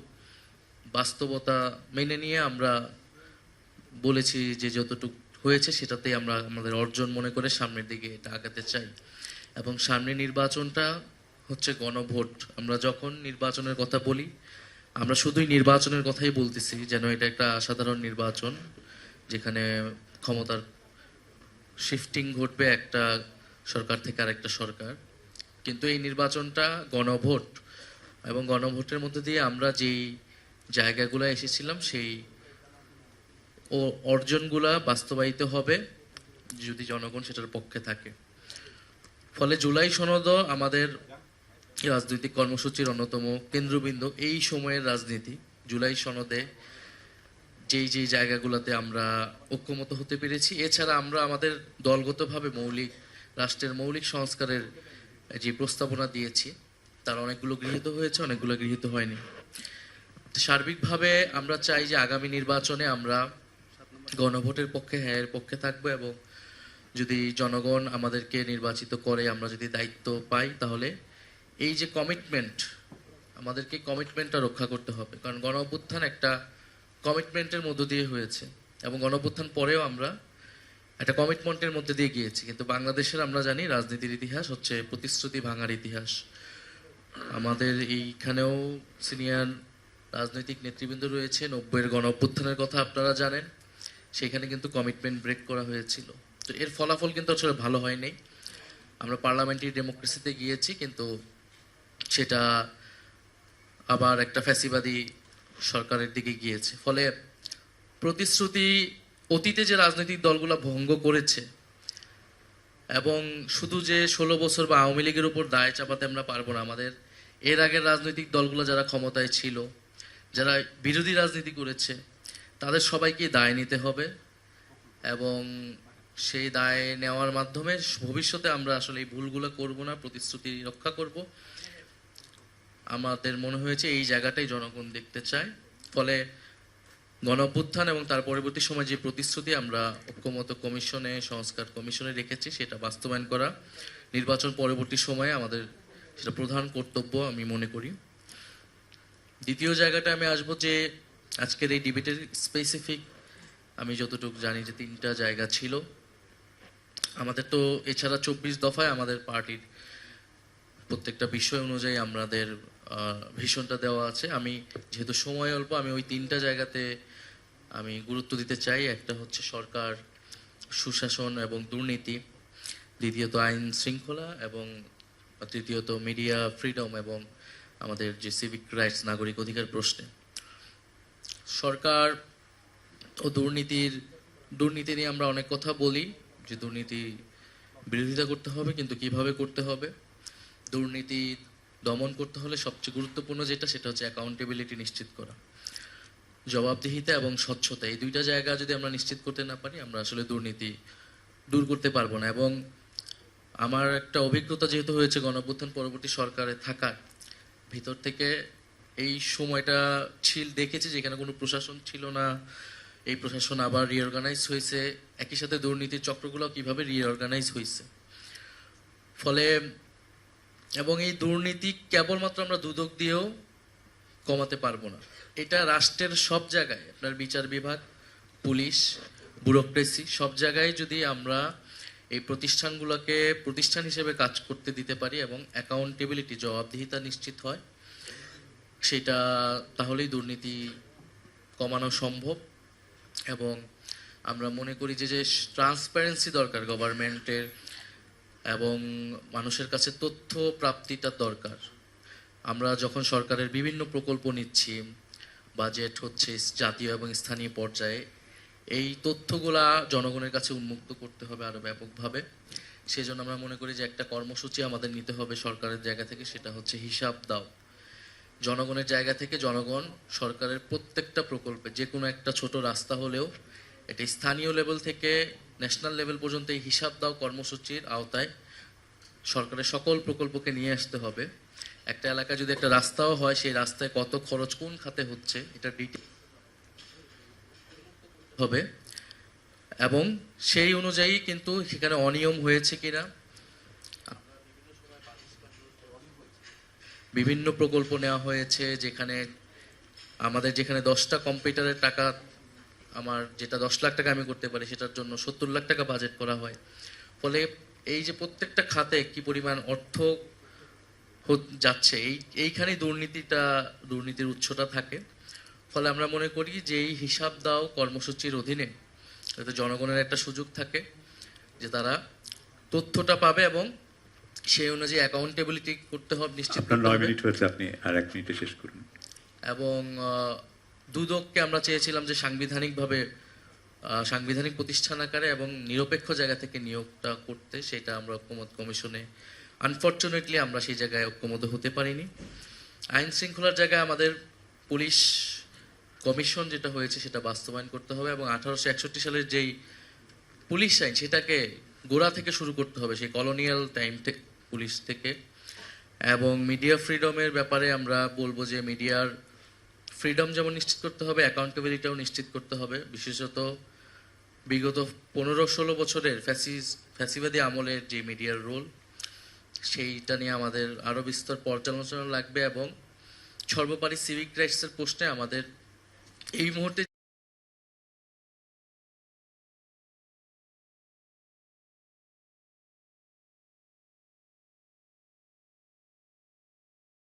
বাস্তবতা মেনে নিয়ে আমরা বলেছি যে যতটুকু হয়েছে সেটাতেই আমরা আমাদের অর্জন মনে করে সামনের দিকে এটা আগাতে চাই। এবং সামনের নির্বাচনটা হচ্ছে গণভোট। আমরা যখন নির্বাচনের কথা বলি, আমরা শুধুই নির্বাচনের কথাই বলতেছি, যেন এটা একটা সাধারণ নির্বাচন যেখানে ক্ষমতার শিফটিং ঘটবে একটা সরকার থেকে আরেকটা সরকার। কিন্তু এই নির্বাচনটা গণভোট, এবং গণভোটের মধ্যে দিয়ে আমরা যেই জায়গাগুলো এসেছিলাম সেই অর্জনগুলা বাস্তবায়িত হবে যদি জনগণ সেটার পক্ষে থাকে। ফলে জুলাই সনদও আমাদের রাজনৈতিক কর্মসূচির অন্যতম কেন্দ্রবিন্দু। এই সময়ের রাজনীতি জুলাই সনদে যেই যেই জায়গাগুলোতে আমরা ঐক্যমত হতে পেরেছি, এছাড়া আমরা আমাদের দলগতভাবে রাষ্ট্রের মৌলিক সংস্কারের যে প্রস্তাবনা দিয়েছি তার অনেকগুলো গৃহীত হয়েছে, অনেকগুলো গৃহীত হয়নি। সার্বিকভাবে আমরা চাই যে আগামী নির্বাচনে আমরা গণভোটের পক্ষে, হ্যাঁ এর পক্ষে থাকবো, এবং যদি জনগণ আমাদেরকে নির্বাচিত করে, আমরা যদি দায়িত্ব পাই, তাহলে এই যে কমিটমেন্ট, আমাদেরকে কমিটমেন্টটা রক্ষা করতে হবে। কারণ গণ অভ্যুত্থান একটা কমিটমেন্টের মধ্য দিয়ে হয়েছে, এবং গণ অভ্যুত্থান পরেও আমরা একটা কমিটমেন্টের মধ্যে দিয়ে গিয়েছি। কিন্তু বাংলাদেশের আমরা জানি রাজনীতির ইতিহাস হচ্ছে প্রতিশ্রুতি ভাঙার ইতিহাস। আমাদের এইখানেও সিনিয়র রাজনৈতিক নেতৃবৃন্দ রয়েছে। 90-এর গণ অভ্যুত্থানের কথা আপনারা জানেন, সেখানে কিন্তু কমিটমেন্ট ব্রেক করা হয়েছিল। তো এর ফলাফল কিন্তু আসলে ভালো হয়নি। আমরা পার্লামেন্টারি ডেমোক্রেসিতে গিয়েছি, কিন্তু সেটা আবার একটা ফ্যাসিবাদী সরকারের দিকে গিয়েছে। ফলে প্রতিশ্রুতি অতীতে যে রাজনৈতিক দলগুলো ভঙ্গ করেছে, এবং শুধু যে 16 বছর বা আওয়ামী লীগের উপর দায় চাপাতে আমরা পারবো না। আমাদের এর আগের রাজনৈতিক দলগুলো যারা ক্ষমতায় ছিল, যারা বিরোধী রাজনীতি করেছে, তাদের সবাইকে দায় নিতে হবে, এবং সেই দায় নেওয়ার মাধ্যমে ভবিষ্যতে আমরা আসলে এই ভুলগুলো করব না, প্রতিশ্রুতি রক্ষা করব। আমাদের মনে হয়েছে এই জায়গাটাই জনগণ দেখতে চায়। ফলে গণ অভ্যুত্থান এবং তার পরবর্তী সময় যে প্রতিশ্রুতি আমরা ঐক্যমত কমিশনে, সংস্কার কমিশনে রেখেছি, সেটা বাস্তবায়ন করা নির্বাচন পরবর্তী সময়ে আমাদের সেটা প্রধান কর্তব্য আমি মনে করি। দ্বিতীয় জায়গাটা আমি আসবো যে আজকের এই ডিবেটের স্পেসিফিক আমি যতটুকু জানি যে 3টা জায়গা ছিল আমাদের। তো এছাড়া 24 দফায় আমাদের পার্টির প্রত্যেকটা বিষয় অনুযায়ী আমাদের ভিশনটা দেওয়া আছে। আমি যেহেতু সময় অল্প, আমি ওই 3টা জায়গাতে আমি গুরুত্ব দিতে চাই। একটা হচ্ছে সরকার, সুশাসন এবং দুর্নীতি, দ্বিতীয়ত আইন শৃঙ্খলা, এবং তৃতীয়ত মিডিয়া ফ্রিডম এবং আমাদের যে সিভিক রাইটস, নাগরিক অধিকার প্রশ্নে। সরকার ও দুর্নীতি নিয়ে আমরা অনেক কথা বলি, যে দুর্নীতি বিরোধিতা করতে হবে, কিন্তু কিভাবে করতে হবে। দুর্নীতি দমন করতে হলে সবচেয়ে গুরুত্বপূর্ণ যেটা, সেটা হচ্ছে অ্যাকাউন্টেবিলিটি নিশ্চিত করা, জবাবদিহিতা এবং স্বচ্ছতা। এই 2টা জায়গা যদি আমরা নিশ্চিত করতে না পারি, আমরা আসলে দুর্নীতি দূর করতে পারবো না। এবং আমার একটা অভিজ্ঞতা যেহেতু হয়েছে গণঅভ্যুত্থান পরবর্তী সরকারে থাকার ভিতর থেকে, এই সময়টা দেখেছি যেখানে কোনো প্রশাসন ছিল না, এই প্রশাসন আবার রিঅর্গানাইজ হয়েছে, একই সাথে দুর্নীতির চক্রগুলো কিভাবে রিঅর্গানাইজ হয়েছে। ফলে এবং এই দুর্নীতি কেবলমাত্র আমরা দুদক দিয়েও কমাতে পারবো না। এটা রাষ্ট্রের সব জায়গায়, আপনার বিচার বিভাগ, পুলিশ, ব্যুরোক্রেসি, সব জায়গায় যদি আমরা এই প্রতিষ্ঠানগুলোকে প্রতিষ্ঠান হিসেবে কাজ করতে দিতে পারি এবং অ্যাকাউন্টেবিলিটি, জবাবদিহিতা নিশ্চিত হয়, সেটা তাহলেই দুর্নীতি কমানো সম্ভব। এবং আমরা মনে করি যে ট্রান্সপারেন্সি দরকার গভর্নমেন্টের, এবং মানুষের কাছে তথ্য প্রাপ্তিটা দরকার। আমরা যখন সরকারের বিভিন্ন প্রকল্প নিচ্ছি, বাজেট হচ্ছে জাতীয় এবং স্থানীয় পর্যায়ে, এই তথ্যগুলা জনগণের কাছে উন্মুক্ত করতে হবে আরো ব্যাপকভাবে। সেজন্য আমরা মনে করি যে একটা কর্মসূচি আমাদের নিতে হবে সরকারের জায়গা থেকে, সেটা হচ্ছে হিসাব দাও। জনগণের জায়গা থেকে জনগণ সরকারের প্রত্যেকটা প্রকল্পে, যে কোনো একটা ছোট রাস্তা হলেও, এটা স্থানীয় লেভেল থেকে ন্যাশনাল লেভেল পর্যন্ত এই হিসাব দাও কর্মসূচির আওতায় সরকারের সকল প্রকল্পকে নিয়ে আসতে হবে। একটা এলাকায় যদি একটা রাস্তাও হয়, সেই রাস্তায় কত খরচ কোন খাতে হচ্ছে, এটা ডিটেইল হবে। এবং সেই অনুযায়ী কিন্তু সেখানে অনিয়ম হয়েছে কিনা, বিভিন্ন প্রকল্প নেওয়া হয়েছে যেখানে আমাদের যেখানে 10টা কম্পিউটারের টাকা, আমার যেটা 10 লাখ টাকা আমি করতে পারি সেটার জন্য 70 লাখ টাকা বাজেট করা হয়। ফলে এই যে প্রত্যেকটা খাতে কি পরিমাণ অর্থ যাচ্ছে, এইখানেই দুর্নীতির উৎসটা থাকে। ফলে আমরা মনে করি যে এই হিসাব দাও কর্মসূচির অধীনে যাতে জনগণের একটা সুযোগ থাকে যে তারা তথ্যটা পাবে এবং সেই অনুযায়ী অ্যাকাউন্টেবিলিটি করতে হবে, নিশ্চিত আপনার করতে 9 হবে। মিনিট হয়েছে, আপনি আর 1 মিনিটে শেষ করুন। এবং দুদককে আমরা চেয়েছিলাম যে সাংবিধানিক প্রতিষ্ঠান আকারে এবং নিরপেক্ষ জায়গা থেকে নিয়োগটা করতে, সেটা আমরা ঐক্যমত কমিশনে আনফরচুনেটলি আমরা সেই জায়গায় ঐক্যমত হতে পারিনি। আইন শৃঙ্খলার জায়গায় আমাদের পুলিশ কমিশন যেটা হয়েছে সেটা বাস্তবায়ন করতে হবে এবং 1861 সালের যেই পুলিশ আইন সেটাকে গোড়া থেকে শুরু করতে হবে, সেই কলোনিয়াল টাইম থেকে পুলিশ থেকে। এবং মিডিয়া ফ্রিডমের ব্যাপারে আমরা বলবো যে মিডিয়ার ফ্রিডম যেমন নিশ্চিত করতে হবে, অ্যাকাউন্টেবিলিটিও নিশ্চিত করতে হবে। বিশেষত বিগত 15-16 বছরের ফ্যাসিবাদী আমলের যে মিডিয়ার রোল, সেইটা নিয়ে আমাদের আরও বিস্তর পর্যালোচনা লাগবে এবং সর্বোপরি সিভিক রাইটসের প্রশ্নে আমাদের এই মুহূর্তে